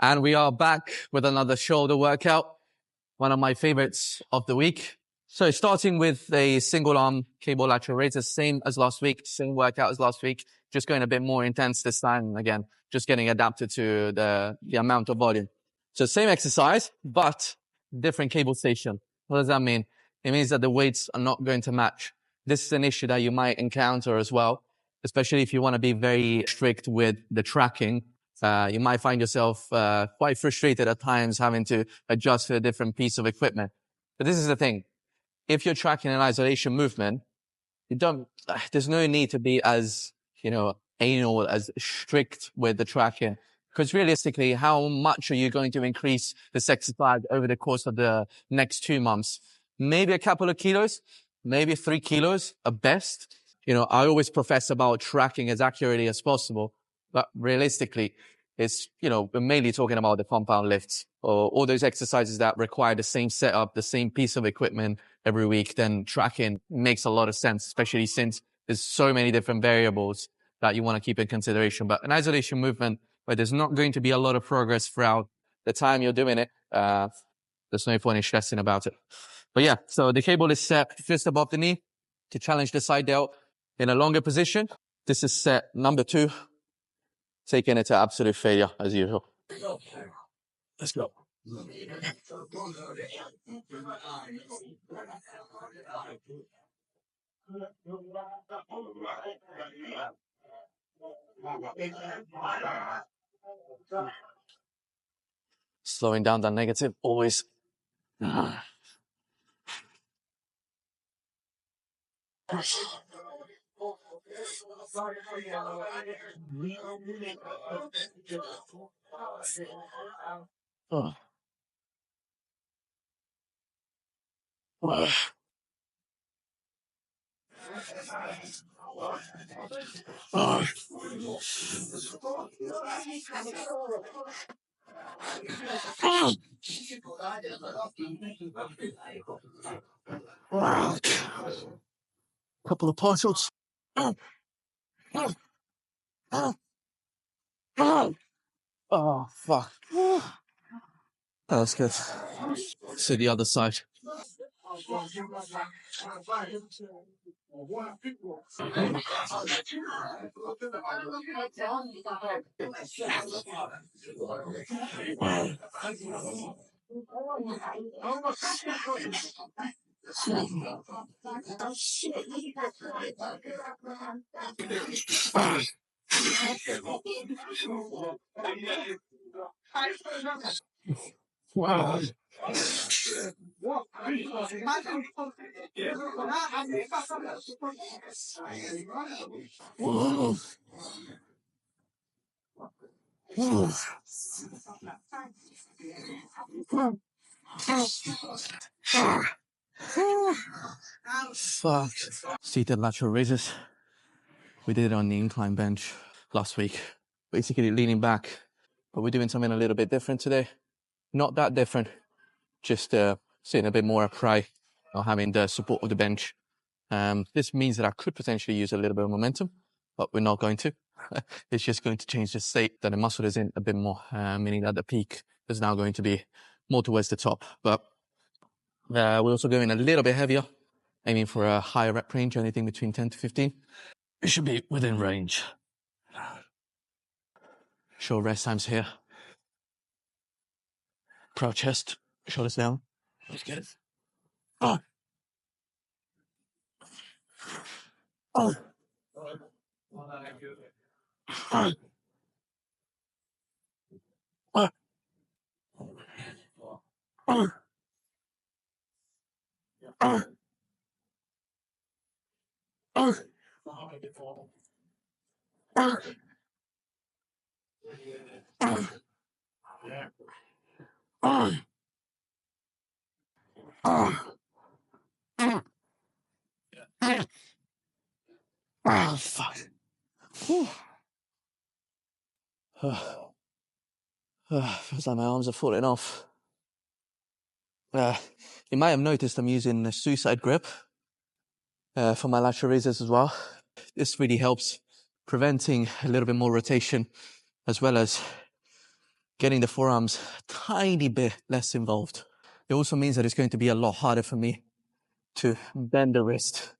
And we are back with another shoulder workout, one of my favorites of the week. So starting with a single arm cable lateral raises, same as last week, same workout as last week, just going a bit more intense this time. And again, just getting adapted to the amount of volume. So same exercise, but different cable station. What does that mean? It means that the weights are not going to match. This is an issue that you might encounter as well, especially if you want to be very strict with the tracking. You might find yourself quite frustrated at times having to adjust to a different piece of equipment. But this is the thing. If you're tracking an isolation movement, there's no need to be as, anal, as strict with the tracking. Because realistically, how much are you going to increase this exercise over the course of the next 2 months? Maybe a couple of kilos, maybe 3 kilos at best. I always profess about tracking as accurately as possible, but realistically, it's, we're mainly talking about the compound lifts or all those exercises that require the same setup, the same piece of equipment every week. Then tracking makes a lot of sense, especially since there's so many different variables that you want to keep in consideration. But an isolation movement where there's not going to be a lot of progress throughout the time you're doing it, there's no point in stressing about it. But yeah, so the cable is set just above the knee to challenge the side delt in a longer position. This is set number 2, taking it to absolute failure as usual. Let's go. Slowing down that negative, always. Oh. Couple of partials. Oh, fuck. That was good. So the other side. Wow. Fuck. Seated lateral raises. We did it on the incline bench last week. Basically leaning back, but we're doing something a little bit different today. Not that different, just sitting a bit more upright, not having the support of the bench. This means that I could potentially use a little bit of momentum, but we're not going to. It's just going to change the state that the muscle is in a bit more, meaning that the peak is now going to be more towards the top. But we're also going a little bit heavier, aiming for a higher rep range, anything between 10 to 15. It should be within range. Short rest times here. Proud chest, shoulders down. Let's get it. Oh. Oh. Oh. Oh. Oh. Oh. Oh. Oh, fuck. Feels like my arms are falling off. You might have noticed I'm using a suicide grip for my lateral raises as well. This really helps preventing a little bit more rotation, as well as getting the forearms a tiny bit less involved. It also means that it's going to be a lot harder for me to bend the wrist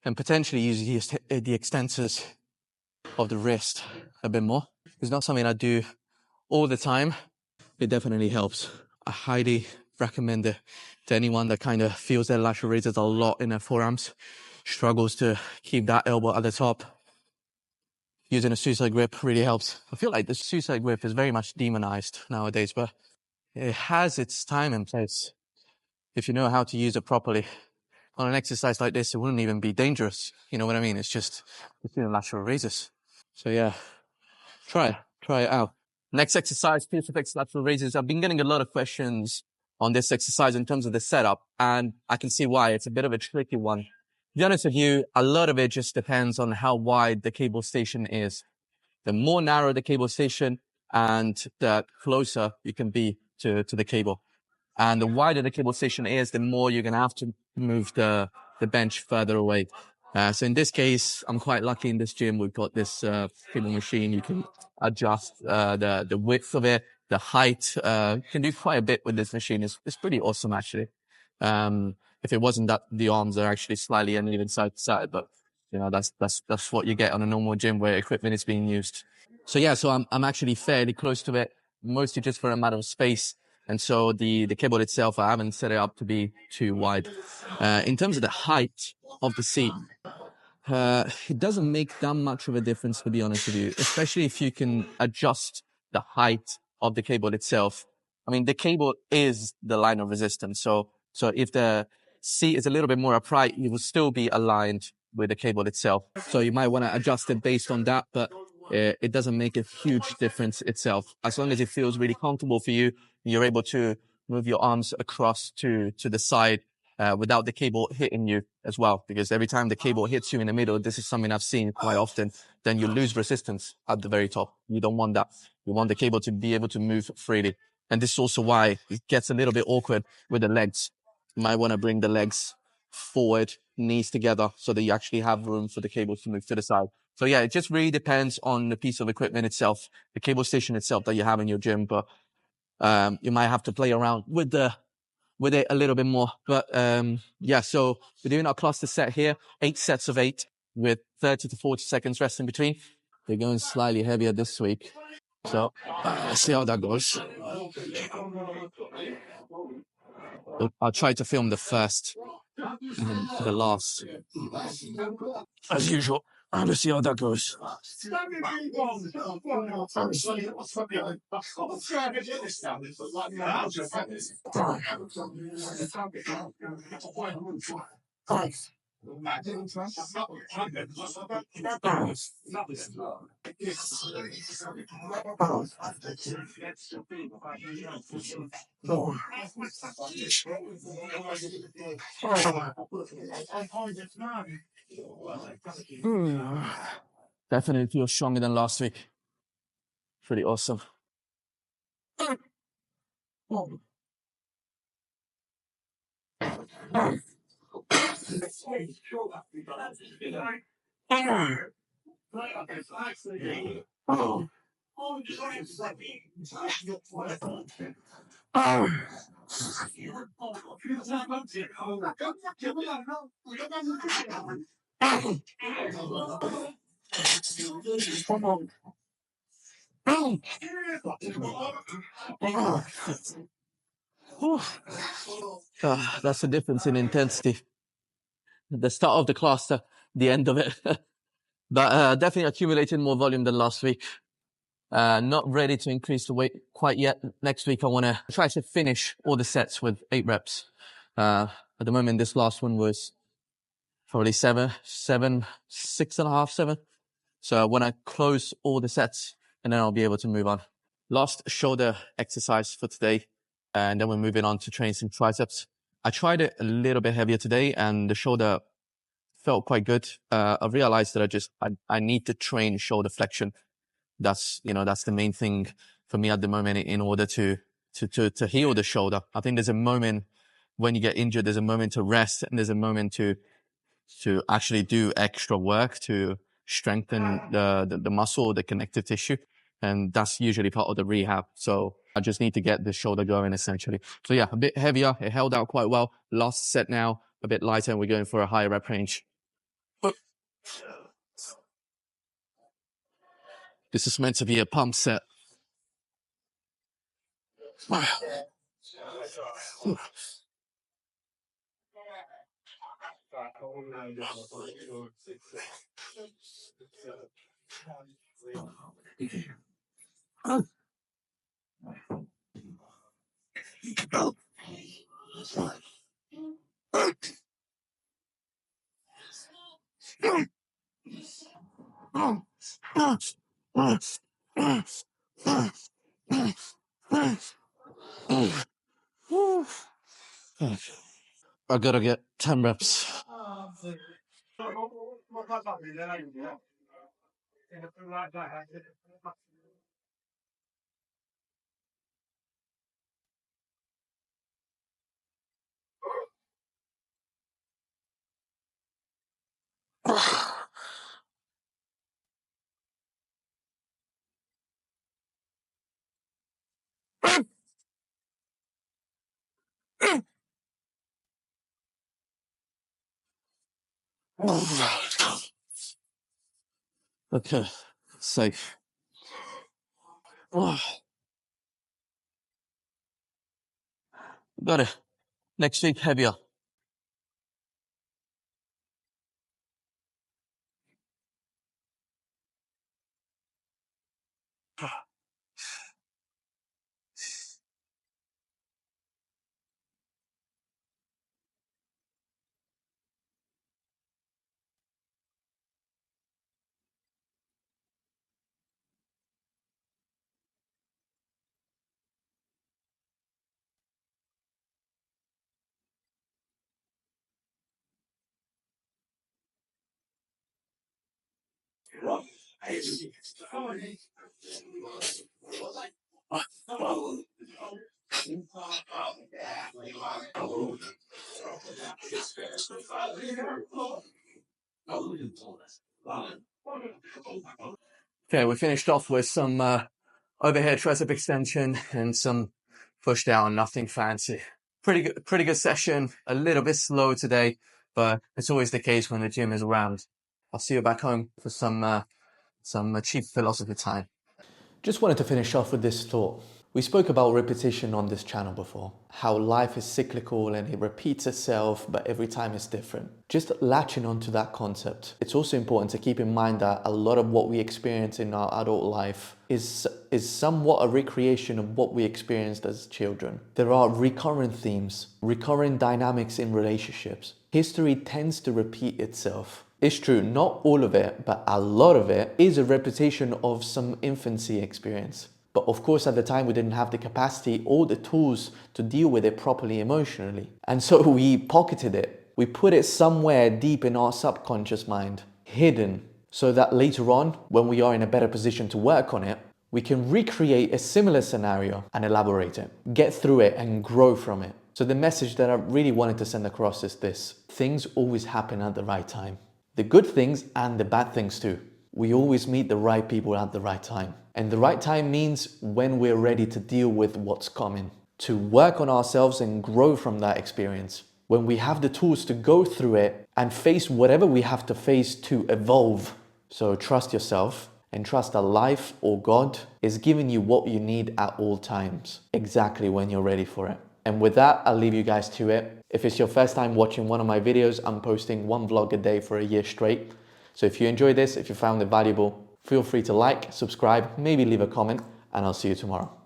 and potentially use the extensors of the wrist a bit more. It's not something I do all the time. It definitely helps. I highly recommend it to anyone that kind of feels their lateral raises a lot in their forearms, struggles to keep that elbow at the top. Using a suicide grip really helps. I feel like the suicide grip is very much demonized nowadays, but it has its time and place if you know how to use it properly. On an exercise like this, it wouldn't even be dangerous. You know what I mean? It's just between lateral raises. So yeah, try it out. Next exercise, crucifix lateral raises. I've been getting a lot of questions on this exercise in terms of the setup, and I can see why. It's a bit of a tricky one. To be honest with you, a lot of it just depends on how wide the cable station is. The more narrow the cable station and the closer you can be to the cable. And the wider the cable station is, the more you're going to have to move the bench further away. So in this case, I'm quite lucky in this gym. We've got this cable machine. You can adjust the width of it, the height. You can do quite a bit with this machine. It's pretty awesome, actually. If it wasn't that the arms are actually slightly uneven side to side, but you know, that's what you get on a normal gym where equipment is being used. So yeah, so I'm actually fairly close to it, mostly just for a matter of space. And so the cable itself, I haven't set it up to be too wide. In terms of the height of the seat, it doesn't make that much of a difference, to be honest with you, especially if you can adjust the height of the cable itself. I mean, the cable is the line of resistance. So if the seat is a little bit more upright, you will still be aligned with the cable itself. So you might want to adjust it based on that, but it doesn't make a huge difference itself. As long as it feels really comfortable for you, you're able to move your arms across to the side without the cable hitting you as well. Because every time the cable hits you in the middle, this is something I've seen quite often, then you lose resistance at the very top. You don't want that. You want the cable to be able to move freely. And this is also why it gets a little bit awkward with the legs. You might want to bring the legs forward, knees together, so that you actually have room for the cable to move to the side. So yeah, it just really depends on the piece of equipment itself, the cable station itself that you have in your gym. But you might have to play around with it a little bit more. But yeah, so we're doing our cluster set here, 8 sets of 8 with 30 to 40 seconds rest in between. They're going slightly heavier this week. So let's see how that goes. I'll try to film the first and the last, as usual. Let's see how that goes. Definitely feels stronger than last week. Pretty awesome. That's the difference in intensity. The start of the class to the end of it. But definitely accumulating more volume than last week. Not ready to increase the weight quite yet. Next week, I want to try to finish all the sets with 8 reps. At the moment, this last one was probably 7, 6.5, 7. So I want to close all the sets and then I'll be able to move on. Last shoulder exercise for today. And then we're moving on to train some triceps. I tried it a little bit heavier today and the shoulder felt quite good. I realized that I need to train shoulder flexion. That's the main thing for me at the moment in order to heal the shoulder. I think there's a moment when you get injured, there's a moment to rest and there's a moment to actually do extra work to strengthen the muscle, the connective tissue. And that's usually part of the rehab. So I just need to get the shoulder going essentially. So yeah, a bit heavier. It held out quite well. Last set now, a bit lighter, and we're going for a higher rep range. This is meant to be a pump set. I gotta get 10 reps. Okay, safe. Got it. Next week, heavier. Okay, we finished off with some overhead tricep extension and some push down, nothing fancy. Pretty good session. A little bit slow today, but it's always the case when the gym is around. I'll see you back home for some cheap philosophy time. Just wanted to finish off with this thought. We spoke about repetition on this channel before, how life is cyclical and it repeats itself, but every time it's different. Just latching onto that concept. It's also important to keep in mind that a lot of what we experience in our adult life is somewhat a recreation of what we experienced as children. There are recurrent themes, recurrent dynamics in relationships. History tends to repeat itself. It's true, not all of it, but a lot of it is a repetition of some infancy experience. But of course, at the time, we didn't have the capacity or the tools to deal with it properly emotionally. And so we pocketed it. We put it somewhere deep in our subconscious mind, hidden, so that later on, when we are in a better position to work on it, we can recreate a similar scenario and elaborate it, get through it and grow from it. So the message that I really wanted to send across is this: things always happen at the right time. The good things and the bad things too. We always meet the right people at the right time. And the right time means when we're ready to deal with what's coming, to work on ourselves and grow from that experience. When we have the tools to go through it and face whatever we have to face to evolve. So trust yourself and trust that life or God is giving you what you need at all times, exactly when you're ready for it. And with that, I'll leave you guys to it. If it's your first time watching one of my videos, I'm posting one vlog a day for a year straight. So if you enjoyed this, if you found it valuable, feel free to like, subscribe, maybe leave a comment, and I'll see you tomorrow.